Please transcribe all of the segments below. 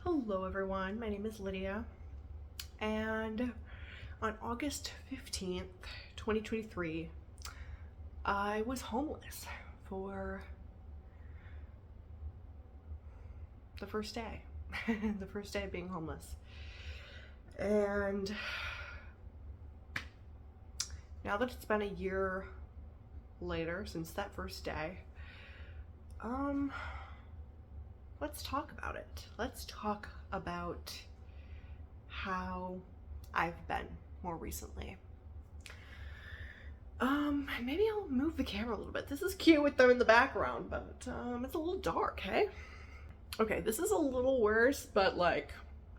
Hello everyone, my name is Lydia, and on August 15th, 2023, I was homeless for the first day, the first day of being homeless. And now that it's been a year later since that first day, let's talk about it. Let's talk about how I've been more recently. Maybe I'll move the camera a little bit. This is cute with them in the background, but it's a little dark, hey? Okay, this is a little worse, but like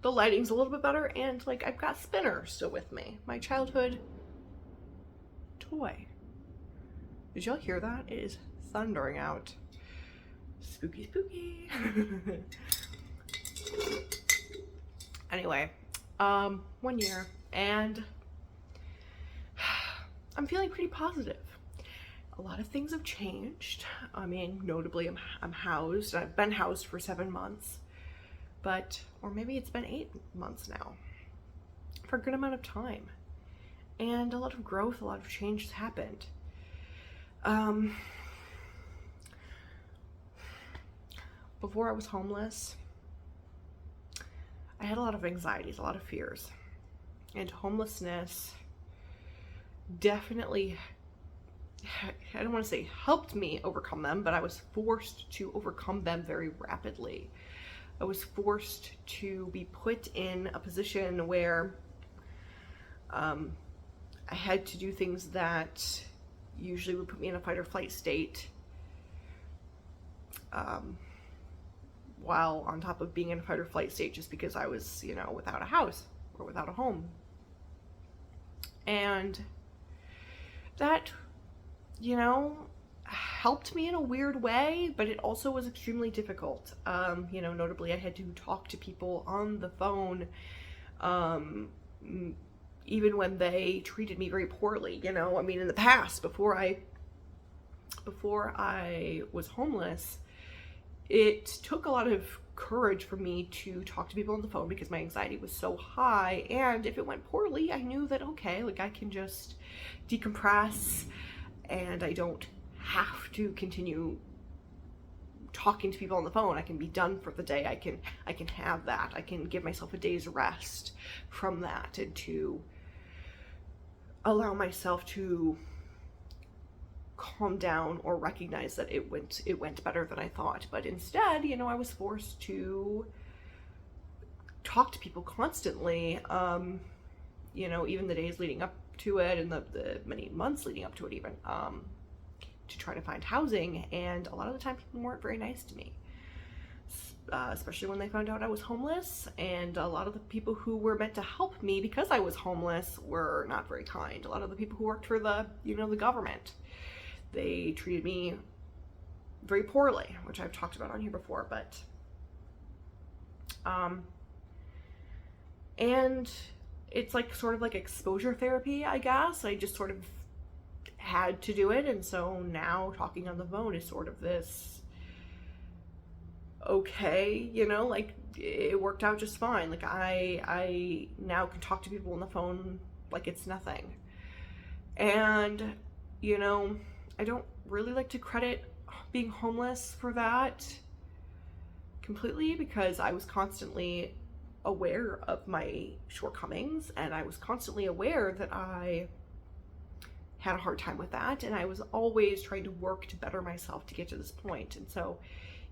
the lighting's a little bit better, and like I've got Spinner still with me, my childhood toy. Did y'all hear that? It is thundering out. Spooky, spooky. Anyway, 1 year, and I'm feeling pretty positive. A lot of things have changed. I mean, notably, I'm housed. I've been housed for 7 months, or maybe it's been 8 months now, for a good amount of time. And a lot of growth, a lot of change has happened. Before I was homeless, I had a lot of anxieties, a lot of fears, and homelessness definitely, I don't want to say helped me overcome them, but I was forced to overcome them very rapidly. I was forced to be put in a position where I had to do things that usually would put me in a fight or flight state, while on top of being in a fight or flight state just because I was, without a house or without a home. And that, helped me in a weird way, but it also was extremely difficult. Notably, I had to talk to people on the phone, even when they treated me very poorly. In the past, before I was homeless, it took a lot of courage for me to talk to people on the phone because my anxiety was so high, and if it went poorly, I knew that, okay, like I can just decompress and I don't have to continue talking to people on the phone. I can be done for the day. I can have that. I can give myself a day's rest from that, and to allow myself to calm down or recognize that it went better than I thought. But instead, I was forced to talk to people constantly, even the days leading up to it, and the many months leading up to it even, to try to find housing. And a lot of the time people weren't very nice to me, especially when they found out I was homeless. And a lot of the people who were meant to help me because I was homeless were not very kind. A lot of the people who worked for the government, they treated me very poorly, which I've talked about on here before. But and it's like sort of like exposure therapy, I guess. I just sort of had to do it, and so now talking on the phone is sort of this, okay, like it worked out just fine. Like I now can talk to people on the phone like it's nothing. And I don't really like to credit being homeless for that completely, because I was constantly aware of my shortcomings, and I was constantly aware that I had a hard time with that, and I was always trying to work to better myself to get to this point. And so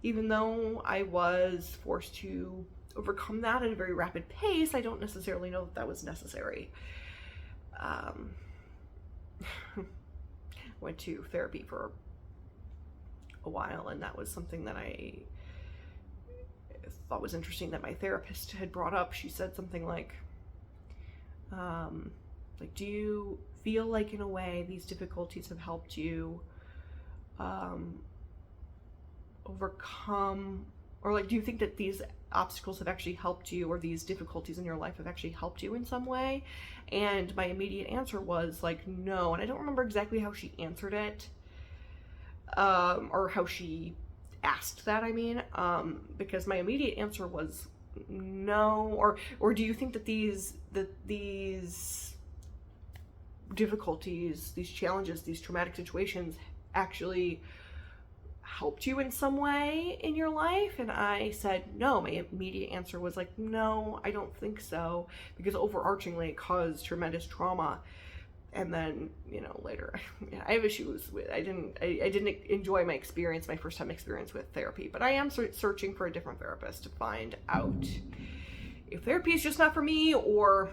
even though I was forced to overcome that at a very rapid pace, I don't necessarily know that was necessary. Went to therapy for a while, and that was something that I thought was interesting that my therapist had brought up. She said something like, do you feel like in a way these difficulties have helped you overcome, or like, do you think that these obstacles have actually helped you, or these difficulties in your life have actually helped you in some way? And my immediate answer was like, no. And I don't remember exactly how she answered it, or how she asked that, because my immediate answer was no, or do you think that these difficulties, these challenges, these traumatic situations actually helped you in some way in your life? And I said no. My immediate answer was like, no, I don't think so, because overarchingly it caused tremendous trauma. And then, later, I have issues with, I didn't enjoy my experience, my first time experience with therapy, but I am searching for a different therapist to find out if therapy is just not for me, or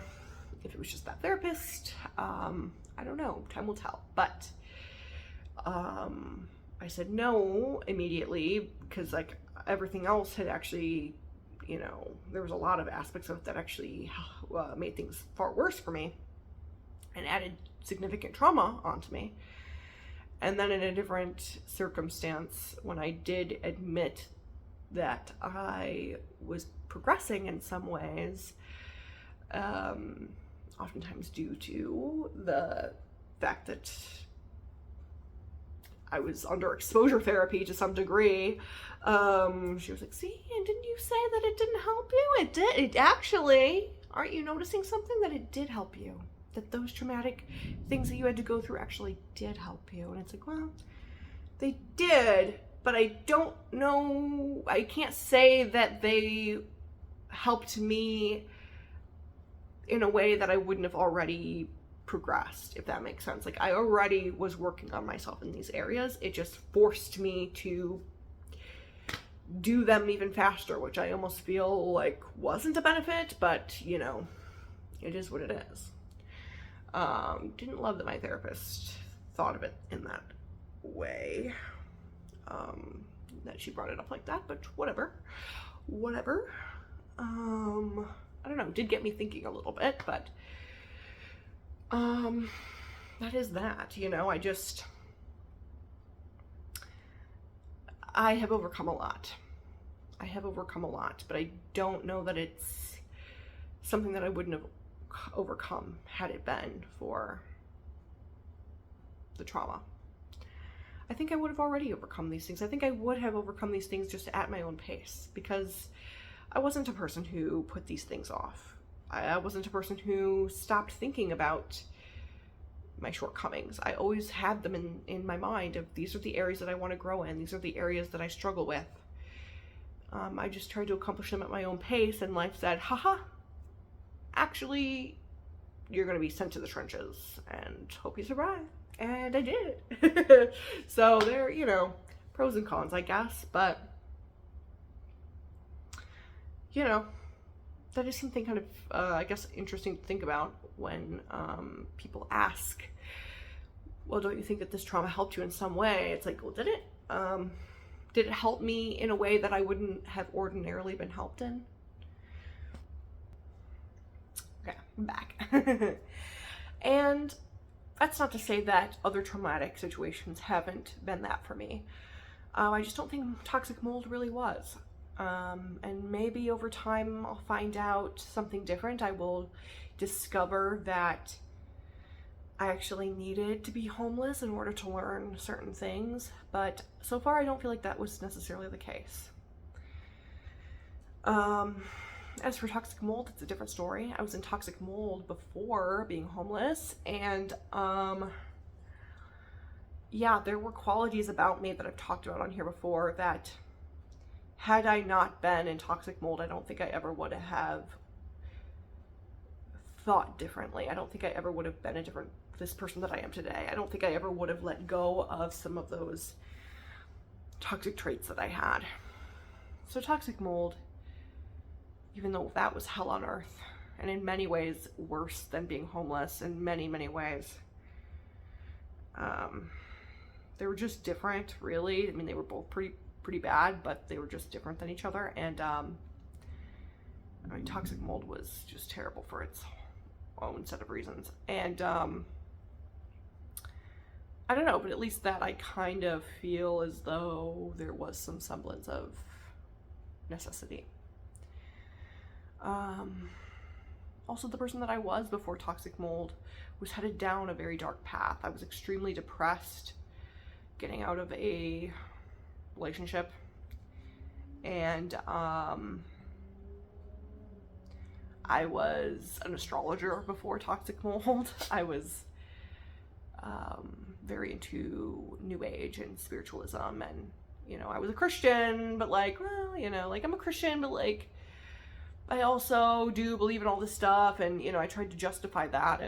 if it was just that therapist. I don't know, time will tell. But I said no immediately, because like everything else had actually, there was a lot of aspects of it that actually made things far worse for me and added significant trauma onto me. And then in a different circumstance, when I did admit that I was progressing in some ways, oftentimes due to the fact that I was under exposure therapy to some degree, she was like, see, and didn't you say that it didn't help you? It did. It actually, aren't you noticing something? That it did help you. That those traumatic things that you had to go through actually did help you. And it's like, well, they did, but I don't know, I can't say that they helped me in a way that I wouldn't have already progressed, if that makes sense. Like, I already was working on myself in these areas. It just forced me to do them even faster, which I almost feel like wasn't a benefit, but it is what it is. Didn't love that my therapist thought of it in that way, that she brought it up like that, but whatever. I don't know, did get me thinking a little bit, but that is that. I have overcome a lot. But I don't know that it's something that I wouldn't have overcome had it been for the trauma. I think I would have already overcome these things. I think I would have overcome these things just at my own pace, because I wasn't a person who put these things off. I wasn't a person who stopped thinking about my shortcomings. I always had them in my mind of, these are the areas that I want to grow in. These are the areas that I struggle with. I just tried to accomplish them at my own pace, and life said, haha, actually, you're going to be sent to the trenches and hope you survive. And I did. So there, pros and cons, I guess. But, that is something kind of, I guess, interesting to think about when people ask, well, don't you think that this trauma helped you in some way? It's like, well, did it? Did it help me in a way that I wouldn't have ordinarily been helped in? Okay, I'm back. And that's not to say that other traumatic situations haven't been that for me. I just don't think toxic mold really was. And maybe over time I'll find out something different. I will discover that I actually needed to be homeless in order to learn certain things, but so far I don't feel like that was necessarily the case. As for toxic mold, it's a different story. I was in toxic mold before being homeless, and yeah, there were qualities about me that I've talked about on here before that, had I not been in toxic mold, I don't think I ever would have thought differently. I don't think I ever would have been this person that I am today. I don't think I ever would have let go of some of those toxic traits that I had. So toxic mold, even though that was hell on earth, and in many ways worse than being homeless in many, many ways, they were just different, really. I mean, they were both pretty bad, but they were just different than each other. And toxic mold was just terrible for its own set of reasons. And I don't know, but at least that I kind of feel as though there was some semblance of necessity. Also, the person that I was before toxic mold was headed down a very dark path. I was extremely depressed, getting out of a relationship, and I was an astrologer before Toxic Mold. I was very into New Age and spiritualism, and I was a Christian, but like, well, like I'm a Christian, but like I also do believe in all this stuff, and I tried to justify that,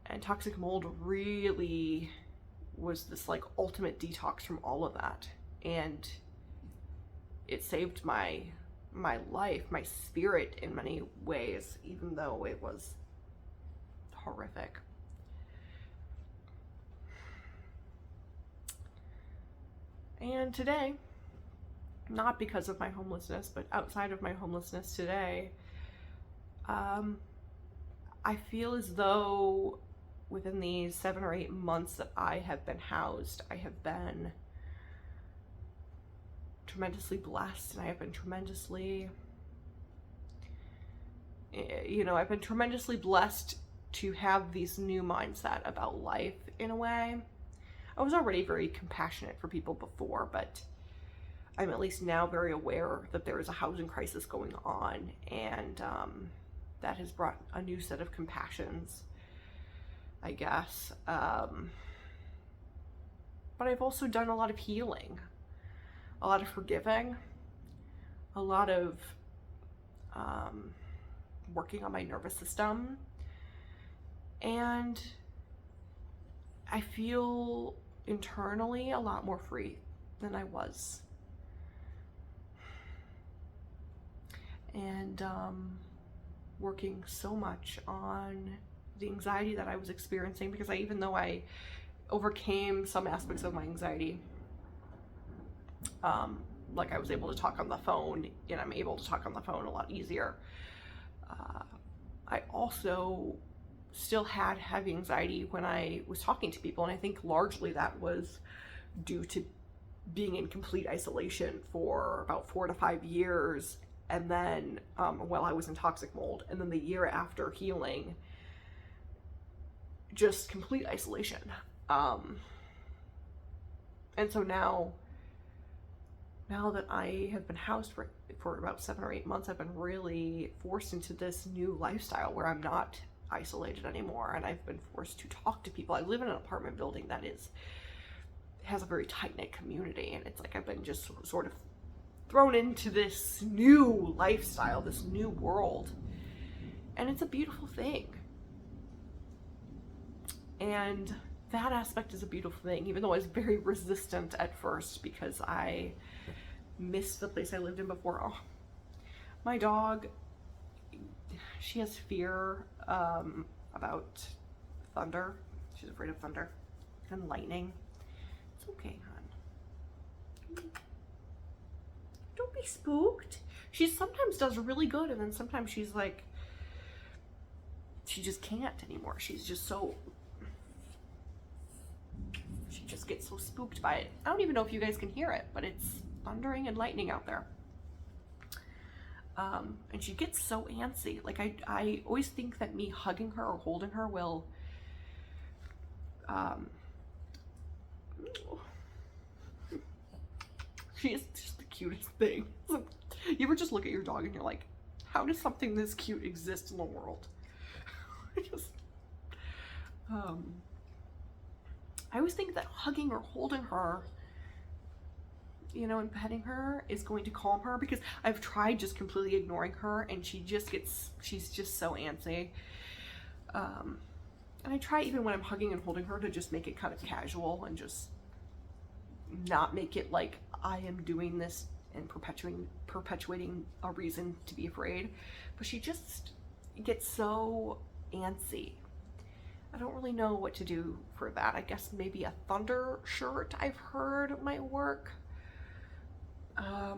and Toxic Mold really was this like ultimate detox from all of that, and it saved my life, my spirit in many ways, even though it was horrific. And today, not because of my homelessness, but outside of my homelessness today, I feel as though within these 7 or 8 months that I have been housed, I have been tremendously blessed, and I have been tremendously, I've been tremendously blessed to have this new mindset about life in a way. I was already very compassionate for people before, but I'm at least now very aware that there is a housing crisis going on, and that has brought a new set of compassions, I guess. But I've also done a lot of healing, a lot of forgiving, a lot of working on my nervous system, and I feel internally a lot more free than I was. And working so much on the anxiety that I was experiencing, because even though I overcame some aspects of my anxiety, like I was able to talk on the phone, and I'm able to talk on the phone a lot easier, I also still had heavy anxiety when I was talking to people, and I think largely that was due to being in complete isolation for about 4 to 5 years, and then while I was in Toxic Mold, and then the year after healing, just complete isolation. And so now that I have been housed for about 7 or 8 months, I've been really forced into this new lifestyle where I'm not isolated anymore, and I've been forced to talk to people. I live in an apartment building that has a very tight-knit community, and it's like I've been just sort of thrown into this new lifestyle, this new world, and it's a beautiful thing. And that aspect is a beautiful thing, even though I was very resistant at first because I missed the place I lived in before. Oh, my dog, she has fear about thunder. She's afraid of thunder and lightning. It's okay, hon. Don't be spooked. She sometimes does really good, and then sometimes she's like, she just can't anymore. She just gets so spooked by it. I don't even know if you guys can hear it, but it's thundering and lightning out there. And she gets so antsy. Like I always think that me hugging her or holding her will she is just the cutest thing. You ever just look at your dog and you're like, how does something this cute exist in the world? I always think that hugging or holding her, and petting her is going to calm her, because I've tried just completely ignoring her, and she's just so antsy. And I try, even when I'm hugging and holding her, to just make it kind of casual and just not make it like I am doing this and perpetuating a reason to be afraid. But she just gets so antsy. I don't really know what to do for that. I guess maybe a thunder shirt, I've heard, might work. I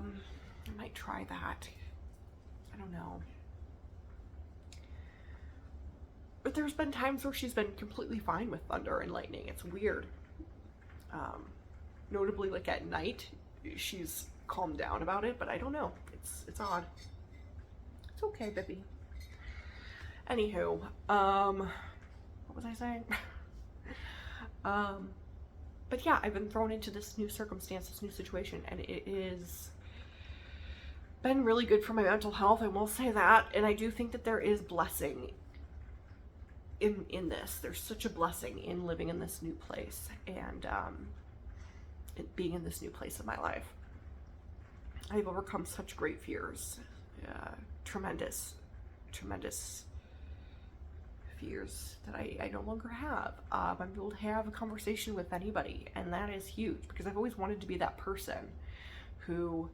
might try that. I don't know. But there's been times where she's been completely fine with thunder and lightning. It's weird. Notably, like at night, she's calmed down about it, but I don't know. It's odd. It's okay, baby. Anywho, what was I saying? But yeah, I've been thrown into this new circumstance, this new situation, and it is been really good for my mental health, I will say that. And I do think that there is blessing in this. There's such a blessing in living in this new place, and being in this new place of my life. I've overcome such great fears, tremendous fears that I no longer have. I'm able to have a conversation with anybody, and that is huge, because I've always wanted to be that person who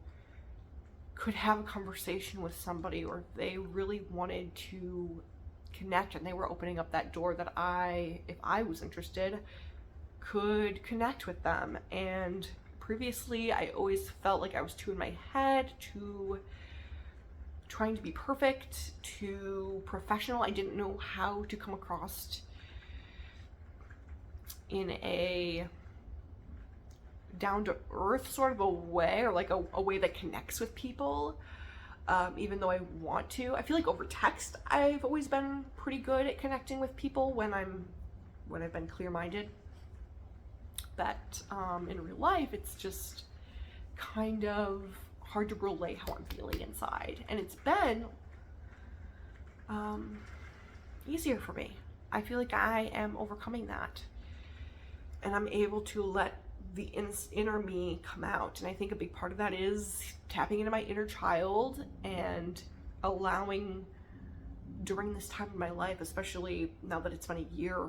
could have a conversation with somebody, or if they really wanted to connect and they were opening up that door, that if I was interested, could connect with them. And previously I always felt like I was too in my head, too trying to be perfect, too professional. I didn't know how to come across in a down to earth sort of a way, or like a way that connects with people, even though I want to. I feel like over text I've always been pretty good at connecting with people when I've been clear-minded. But in real life, it's just kind of hard to relay how I'm feeling inside, and it's been easier for me. I feel like I am overcoming that, and I'm able to let the inner me come out. And I think a big part of that is tapping into my inner child and allowing, during this time in my life, especially now that it's been a year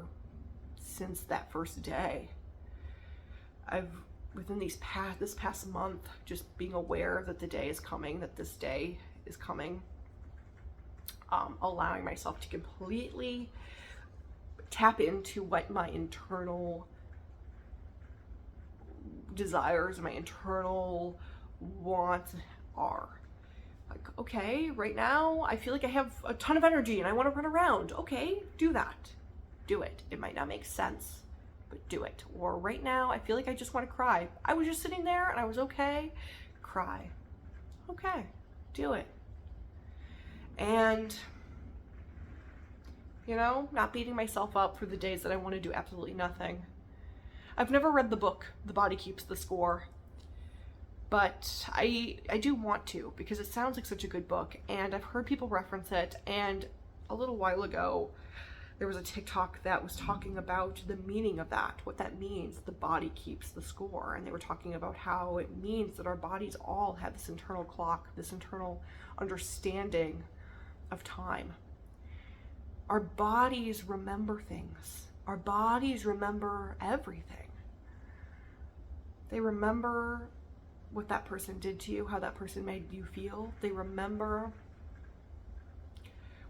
since that first day, within this past month, just being aware that the day is coming, that this day is coming, allowing myself to completely tap into what my internal desires, my internal wants are. Like, okay, right now I feel like I have a ton of energy and I want to run around. Okay, do that. Do it. It might not make sense, but do it. Or right now I feel like I just want to cry. I was just sitting there and I was okay. Cry. Okay, do it. And, not beating myself up for the days that I want to do absolutely nothing. I've never read the book, The Body Keeps the Score, but I do want to, because it sounds like such a good book, and I've heard people reference it. And a little while ago, there was a TikTok that was talking about the meaning of that, what that means, the body keeps the score. And they were talking about how it means that our bodies all have this internal clock, this internal understanding of time. Our bodies remember things. Our bodies remember everything. They remember what that person did to you, how that person made you feel. They remember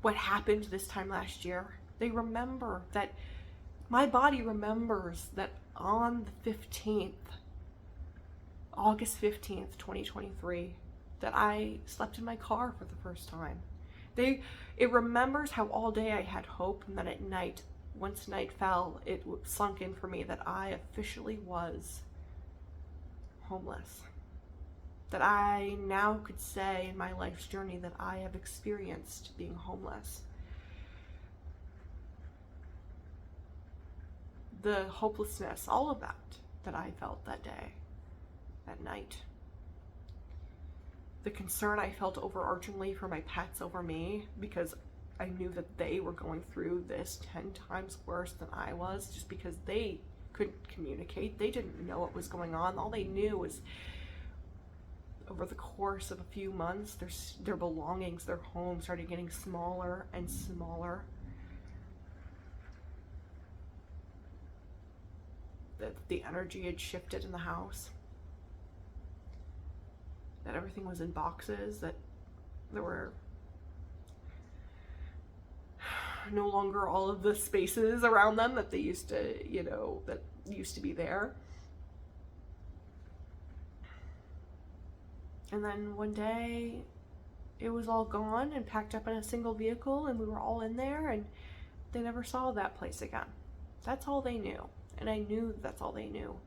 what happened this time last year. They remember that. My body remembers that on the 15th, August 15th, 2023, that I slept in my car for the first time. It remembers how all day I had hope, and then at night, once night fell, it sunk in for me that I officially was homeless. That I now could say in my life's journey that I have experienced being homeless. The hopelessness, all of that I felt that day, that night. The concern I felt overarchingly for my pets over me, because I knew that they were going through this 10 times worse than I was, just because they couldn't communicate. They didn't know what was going on. All they knew was, over the course of a few months, their belongings, their home started getting smaller and smaller. That the energy had shifted in the house. That everything was in boxes, that there were no longer all of the spaces around them that they used to, that used to be there. And then one day it was all gone and packed up in a single vehicle, and we were all in there, and they never saw that place again. That's all they knew. And I knew that's all they knew.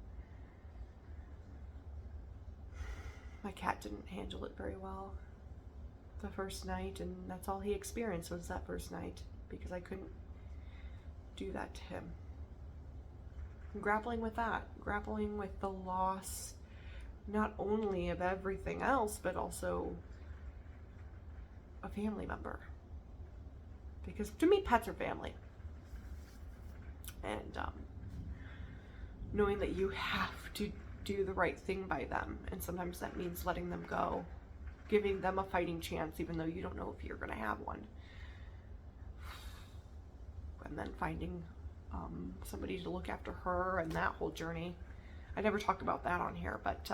My cat didn't handle it very well the first night, and that's all he experienced was that first night, because I couldn't do that to him. And grappling with that, grappling with the loss, not only of everything else, but also a family member. Because to me, pets are family. And knowing that you have to do the right thing by them, and sometimes that means letting them go, giving them a fighting chance even though you don't know if you're going to have one, and then finding somebody to look after her and that whole journey. I never talked about that on here, but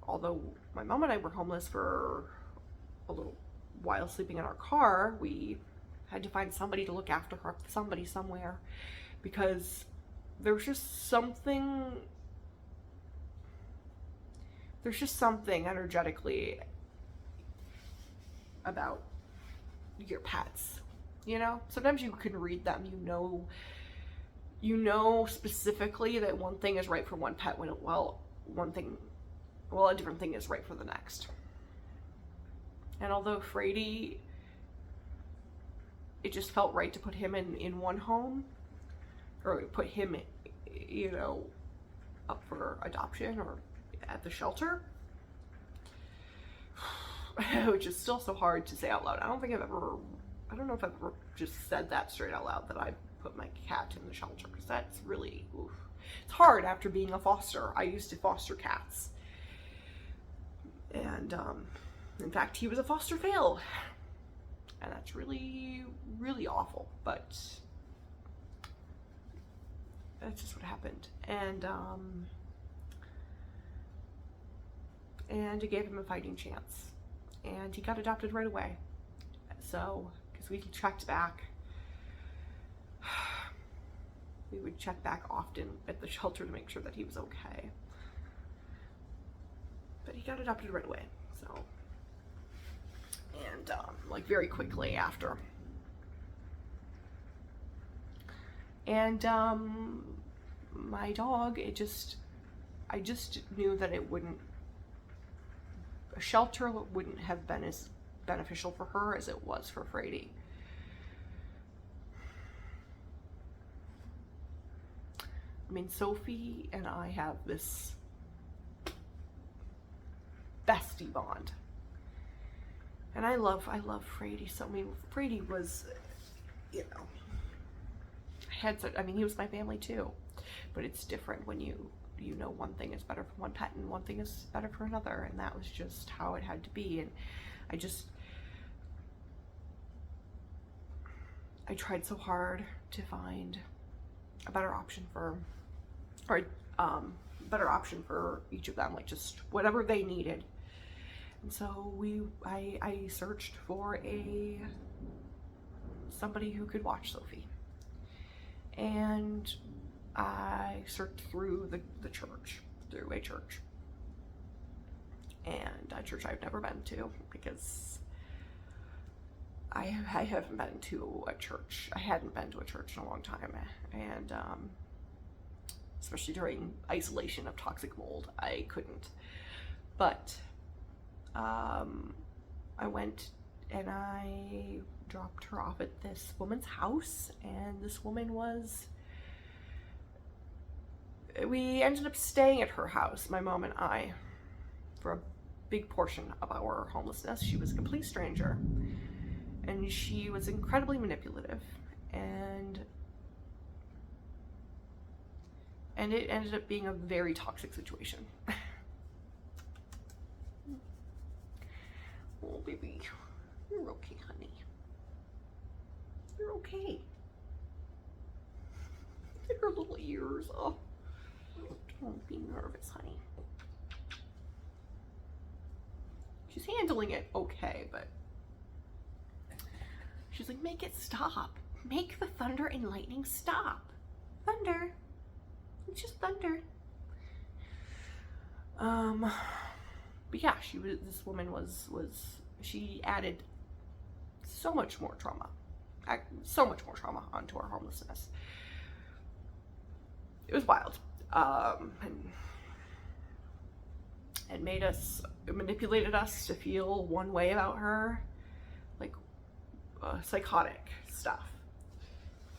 although my mom and I were homeless for a little while, sleeping in our car, we had to find somebody to look after her, somebody somewhere, because there's just something energetically about your pets, you know? Sometimes you can read them, you know specifically that one thing is right for one pet when a different thing is right for the next. And although Frady, it just felt right to put him in one home, or put him, you know, up for adoption or at the shelter, which is still so hard to say out loud. I don't know if I've ever just said that straight out loud, that I put my cat in the shelter, because that's really, oof. It's hard after being a foster. I used to foster cats. And, in fact, he was a foster fail. And that's really, really awful, but that's just what happened. And it gave him a fighting chance. And he got adopted right away. So, because we checked back, we would check back often at the shelter to make sure that he was okay. But he got adopted right away, so. And, like, very quickly after. And, my dog, I just knew that a shelter wouldn't have been as beneficial for her as it was for Frady. I mean, Sophie and I have this bestie bond. And I love Frady so. I mean, Frady was, you know, he was my family too. But it's different when you know one thing is better for one pet and one thing is better for another, and that was just how it had to be. And I tried so hard to find a better option for each of them, like just whatever they needed. And so I searched for somebody who could watch Sophie, and I searched through a church, and a church I've never been to, because I haven't been to a church. I hadn't been to a church in a long time, and especially during isolation of toxic mold, I couldn't. But I went and I dropped her off at this woman's house, and this woman we ended up staying at her house, my mom and I, for a big portion of our homelessness. She was a complete stranger, and she was incredibly manipulative, and it ended up being a very toxic situation. Oh, baby, you're okay, honey. You're okay. Her little ears. Oh, don't be nervous, honey. She's handling it okay, but she's like, make it stop. Make the thunder and lightning stop. Thunder. It's just thunder. But yeah, this woman she added so much more trauma onto our homelessness. It was wild. And manipulated us to feel one way about her, like psychotic stuff.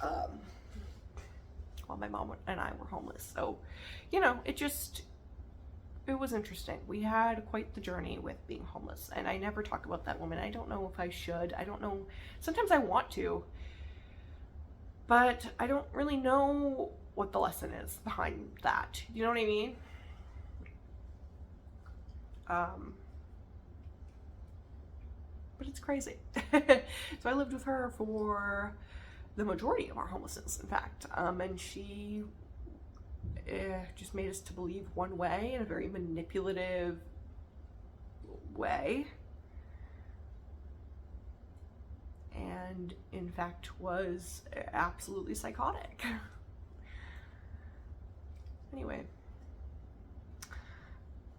While my mom and I were homeless. So, you know, it it was interesting. We had quite the journey with being homeless, and I never talk about that woman. I don't know if I should. I don't know. Sometimes I want to, but I don't really know what the lesson is behind that. You know what I mean? But it's crazy. So I lived with her for the majority of our homelessness, in fact, and she just made us to believe one way, in a very manipulative way, and in fact was absolutely psychotic. Anyway,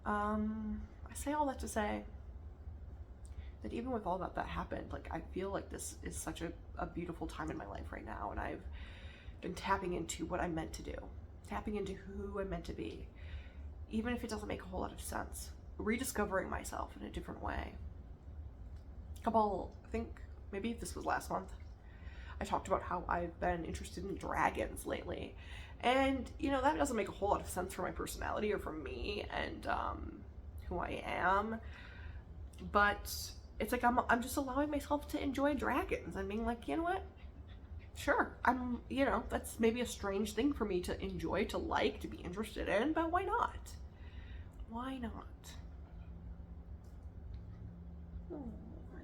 I say all that to say that even with all that happened, like, I feel like this is such a beautiful time in my life right now, and I've been tapping into what I'm meant to do, tapping into who I'm meant to be, even if it doesn't make a whole lot of sense, rediscovering myself in a different way. I think maybe this was last month, I talked about how I've been interested in dragons lately, and that doesn't make a whole lot of sense for my personality or for me and who I am, but it's like I'm just allowing myself to enjoy dragons and being like, you know what? Sure, that's maybe a strange thing for me to enjoy, to like, to be interested in, but why not? Why not? Oh, honey.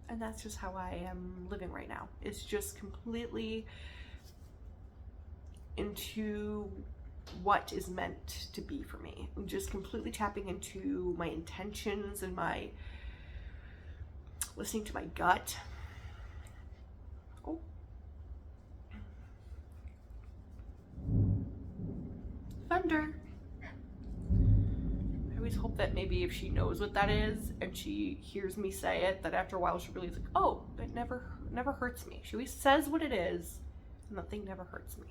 And that's just how I am living right now. It's just completely into what is meant to be for me. I'm just completely tapping into my intentions and my listening to my gut. Oh. Thunder. I always hope that maybe if she knows what that is and she hears me say it, that after a while she'll realize, like, oh, it never hurts me. She always says what it is, and that thing never hurts me.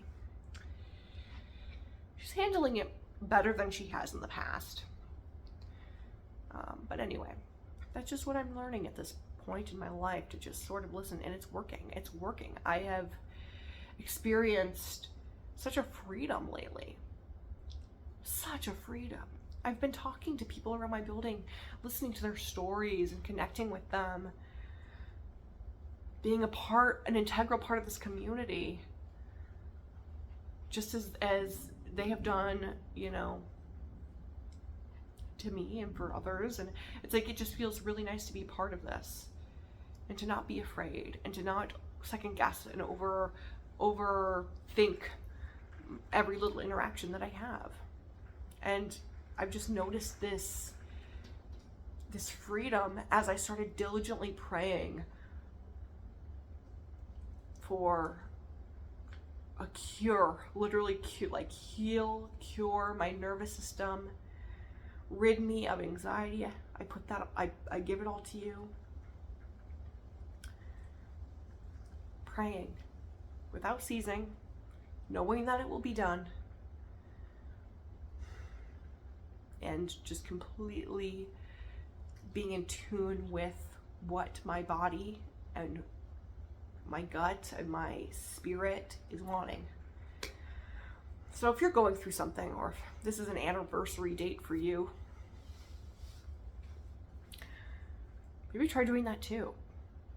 She's handling it better than she has in the past. But anyway, that's just what I'm learning at this point in my life, to just sort of listen, and it's working. It's working. I have experienced such a freedom lately. Such a freedom. I've been talking to people around my building, listening to their stories and connecting with them, being an integral part of this community, just as they have done, to me and for others. And it's like, it just feels really nice to be part of this, and to not be afraid, and to not second guess and overthink every little interaction that I have. And I've just noticed this freedom as I started diligently praying for a cure, literally cure my nervous system, rid me of anxiety. I give it all to you. Praying without ceasing, knowing that it will be done, and just completely being in tune with what my body and my gut and my spirit is wanting. So if you're going through something, or if this is an anniversary date for you, maybe try doing that too.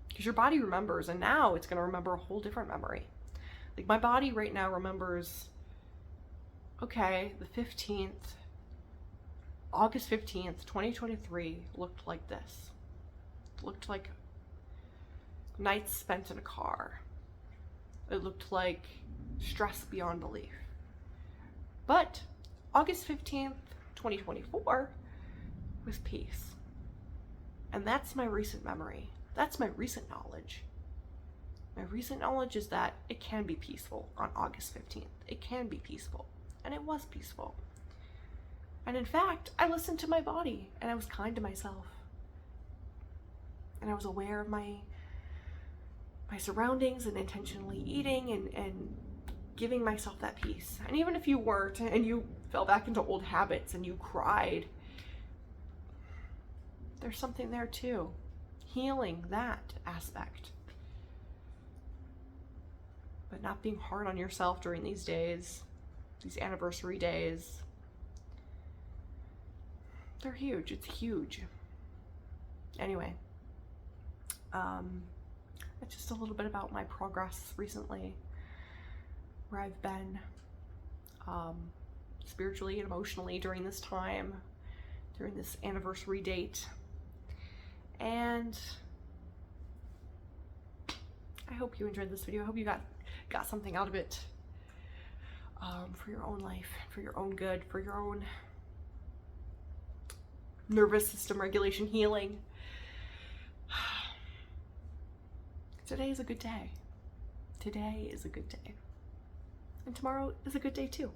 Because your body remembers, and now it's going to remember a whole different memory. Like, my body right now remembers, okay, August 15th, 2023 looked like this. It looked like nights spent in a car. It looked like stress beyond belief. But August 15th, 2024 was peace. And that's my recent memory. That's my recent knowledge. My recent knowledge is that it can be peaceful on August 15th. It can be peaceful. And it was peaceful. And in fact, I listened to my body, and I was kind to myself. And I was aware of my surroundings, and intentionally eating and giving myself that peace. And even if you weren't, and you fell back into old habits and you cried, there's something there too. Healing that aspect. but not being hard on yourself during these days, these anniversary days. They're huge. It's huge. Anyway, it's just a little bit about my progress recently, where I've been spiritually and emotionally during this time, during this anniversary date. And I hope you enjoyed this video. I hope you got something out of it for your own life, for your own good, for your own nervous system regulation healing. Today is a good day. Today is a good day. And tomorrow is a good day too.